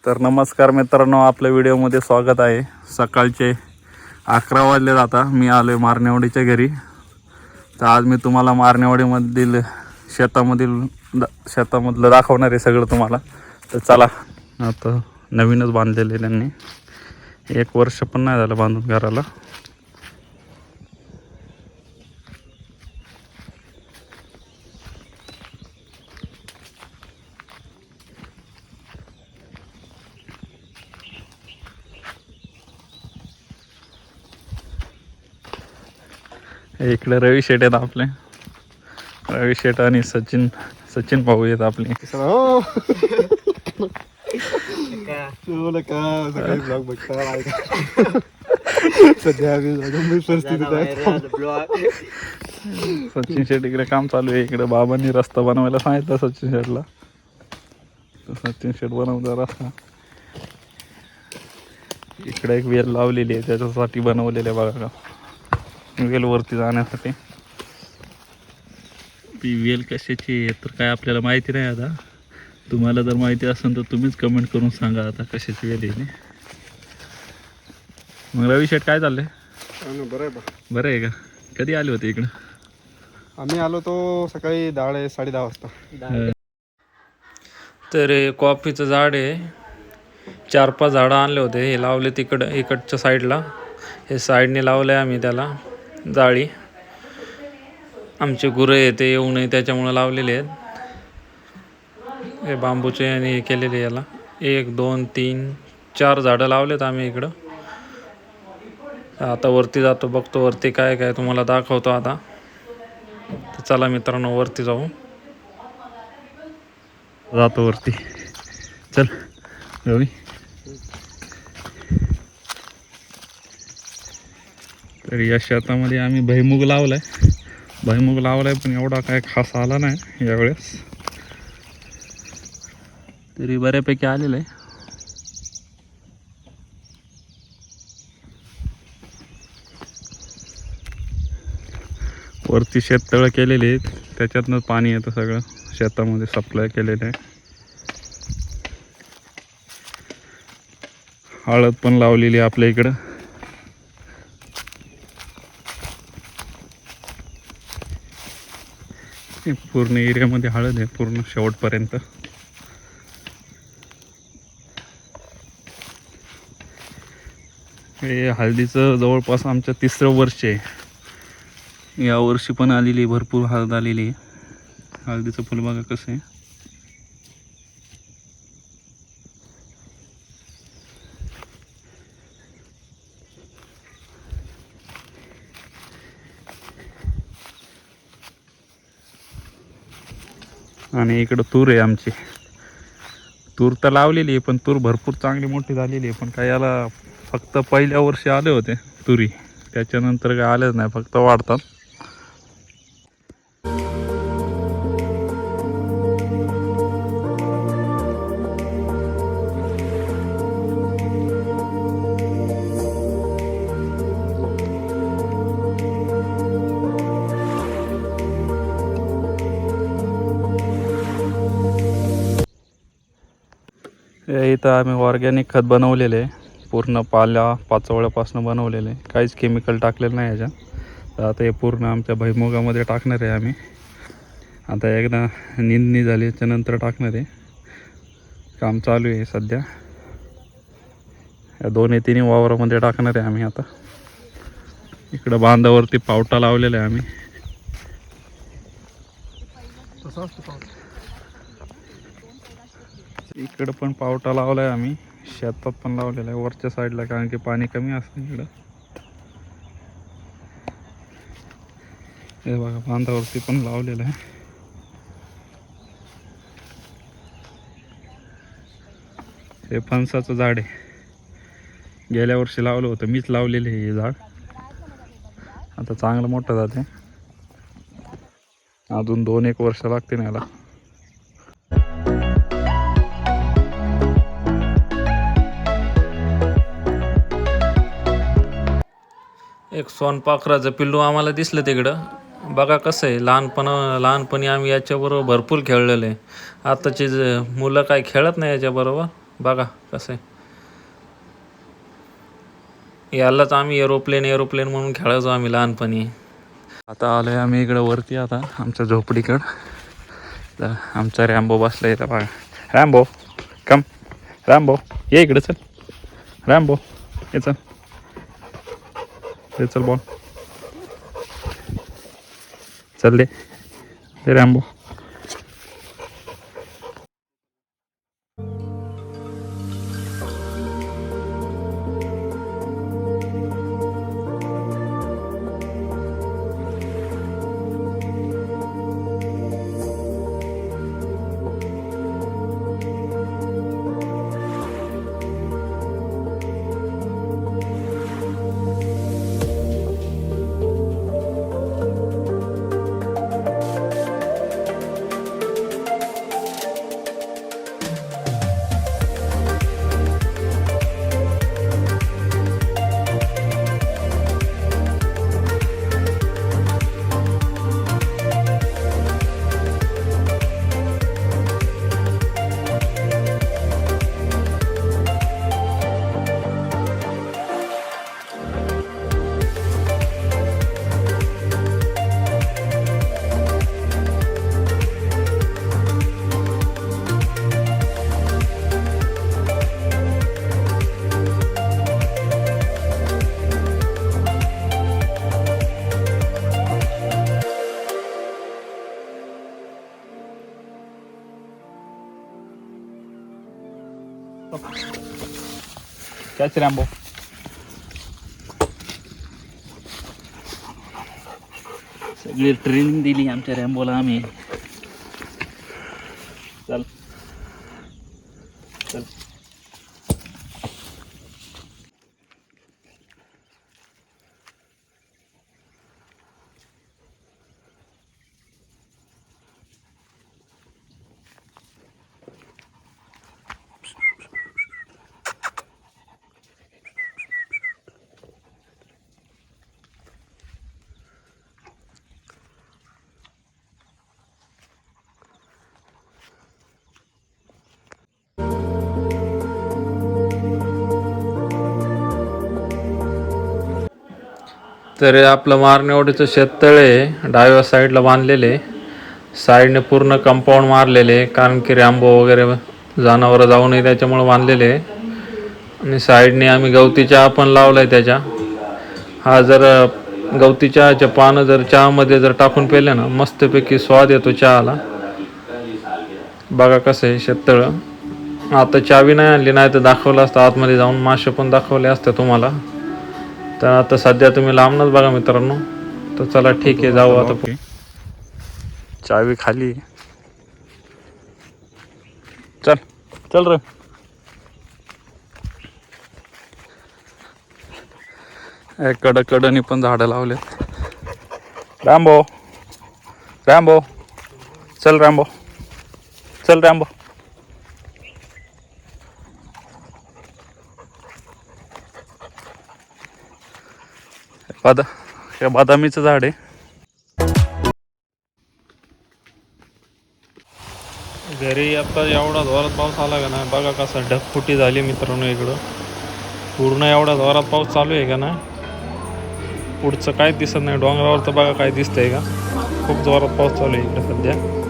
तर नमस्कार मित्रांनो, आपल्या व्हिडिओमध्ये स्वागत आहे. सकाळचे 11 वाजले जाता मी आलो आहे मारणेवाडीच्या घरी. तर आज मी तुम्हाला मारणेवाडीमधील शेतामधलं दाखवणार आहे सगळं तुम्हाला. तर चला, आता नवीनच बांधलेले त्यांनी, 1 वर्ष पण नाही झालं बांधून घराला. इकडे रवी शेट आहेत आपले, रवी शेट आणि सचिन भाऊ आहेत आपले. सचिन शेट इकडे काम चालू आहे. इकडे बाबांनी रस्ता बनवायला सांगितलं सचिन शेटला, तर सचिन शेट बनवता रस्ता. इकडे एक वेल लावलेली आहे, त्याच्यासाठी बनवलेली आहे बघा का, वेल वरती जाण्यासाठी. ती वेल कशाची आहे तर काय आपल्याला माहिती नाही. आता तुम्हाला जर माहिती असेल तर तुम्हीच कमेंट करून सांगा आता कशाची वेल आहे. मग रवी शेट काय चाललंय? बरं आहे का? कधी आले होते इकडं? आम्ही आलो तो सकाळी 10:30 वाजता. तर कॉफीचं झाड आहे, 4-5 झाडं आणले होते. हे लावले इकडच्या साईडला, हे साईडने लावलं आहे आम्ही त्याला जाळी. आमचे गुरं येते येऊ नये त्याच्यामुळे लावलेले आहेत. हे बांबूचे आणि हे केलेले याला 1 2 3 4 झाडं लावलेत आम्ही इकडं. आता वरती जातो, बघतो वरती काय काय तुम्हाला दाखवतो आता. तर चला मित्रांनो, वरती जातो वरती. चल रवी. तर या शेतामध्ये आम्ही भुईमुग लावलाय, पण एवढा काय खास आला नाही यावेळेस, तरी बऱ्यापैकी आलेलं आहे. वरती शेततळं केलेले आहेत, त्याच्यातनं पाणी येतं सगळं शेतामध्ये सप्लाय केलेलं आहे. हळद पण लावलेली आहे आपल्या इकडं. पूर्ण एरियामध्ये हळद आहे, पूर्ण शेवटपर्यंत. हे हळदीचं जवळपास आमचं 3रं वर्ष आहे. या वर्षी पण आलेली, भरपूर हळद आलेली आहे. हळदीचं फुल बघा कसं आहे. आणि इकडं तूर आहे आमची. तूर तर लावलेली आहे, पण तूर भरपूर चांगली मोठी झालेली आहे. पण काय याला फक्त पहिल्या वर्षी आले होते तुरी, त्याच्यानंतर काय आलेच नाही, फक्त वाढतात. इथं आम्ही ऑर्गॅनिक खत बनवलेलं आहे, पूर्ण पाचोळ्यापासून बनवलेलं आहे, काहीच केमिकल टाकलेलं नाही याच्यात. तर आता हे पूर्ण आमच्या भुईमुगामध्ये टाकणार आहे आम्ही. आता एकदा निंदणी झाली त्याच्यानंतर टाकणार आहे. काम चालू आहे सध्या, या 2-3 वावरामध्ये टाकणार आहे आम्ही. आता इकडं बांधावरती पावटा लावलेला आहे आम्ही. इकडं पण पावटा लावलाय आम्ही, शेतात पण लावलेला आहे वरच्या साईडला, कारण की पाणी कमी असतं इकडं. हे बघा बांधावरती पण लावलेलं आहे. हे फणसाचं झाड आहे, गेल्या वर्षी लावलं होतं, मीच लावलेलं आहे हे झाड. आता चांगलं मोठं जाते, अजून 2-1 वर्ष लागते ना याला. एक सोनपाखराचं पिल्लू आम्हाला दिसलं तिकडं. बघा कसं आहे, लहानपणी आम्ही याच्याबरोबर भरपूर खेळलेलं आहे. आताची मुलं काय खेळत नाही याच्याबरोबर. बघा कसं आहे. यालाच आम्ही एरोप्लेन म्हणून खेळायचो आम्ही लहानपणी. आता आलोय आम्ही इकडं वरती आता आमच्या झोपडीकडं. तर आमचा रॅम्बो बसला इथं बघा. रॅम्बो कम, रॅम्बो ये इकडे चल. रॅम्बो ये चल, ये चल बॉल चल दे रॅम्बो. Catch Rambo. सगळी ट्रेनिंग दिली आमच्या रॅम्बोला आम्ही. चल चल. तर आपलं मारण्यावडीचं शेततळे आहे, डाव्या साईडला बांधलेले. साईडने पूर्ण कंपाऊंड मारलेले कारण की रॅम्बो वगैरे जनावरं जाऊ नये त्याच्यामुळे बांधलेले. आणि साईडने आम्ही गवती चहा पण लावलाय त्याच्या. हा जर गवती चहाच्या पानं जर चहामध्ये जर टाकून पेले ना मस्तपैकी स्वाद येतो चहाला. बघा कसं आहे शेततळं. आता चावी नाही आणली, नाही तर दाखवलं असतं आतमध्ये जाऊन, मासे पण दाखवले असते तुम्हाला. तर आता सध्या तुम्ही लांबनच बघा मित्रांनो. तर चला ठीक आहे जाऊ आता. चावी खाली. चल चल रे. कडनी पण झाडं लावलेत. रॅम्बो रॅम्बो चल रॅम्बो चल रॅम्बो. हे बदामीचं झाड आहे. घरी आता एवढा जोरात पाऊस आला का नाही बघा कसा ढगफुटी झाली मित्रांनो. इकडं पूर्ण एवढा जोरात पाऊस चालू आहे का ना, पुढचं काय दिसत नाही. डोंगरावर तर बघा काय दिसतंय का, खूप जोरात पाऊस चालू आहे इकडे सध्या.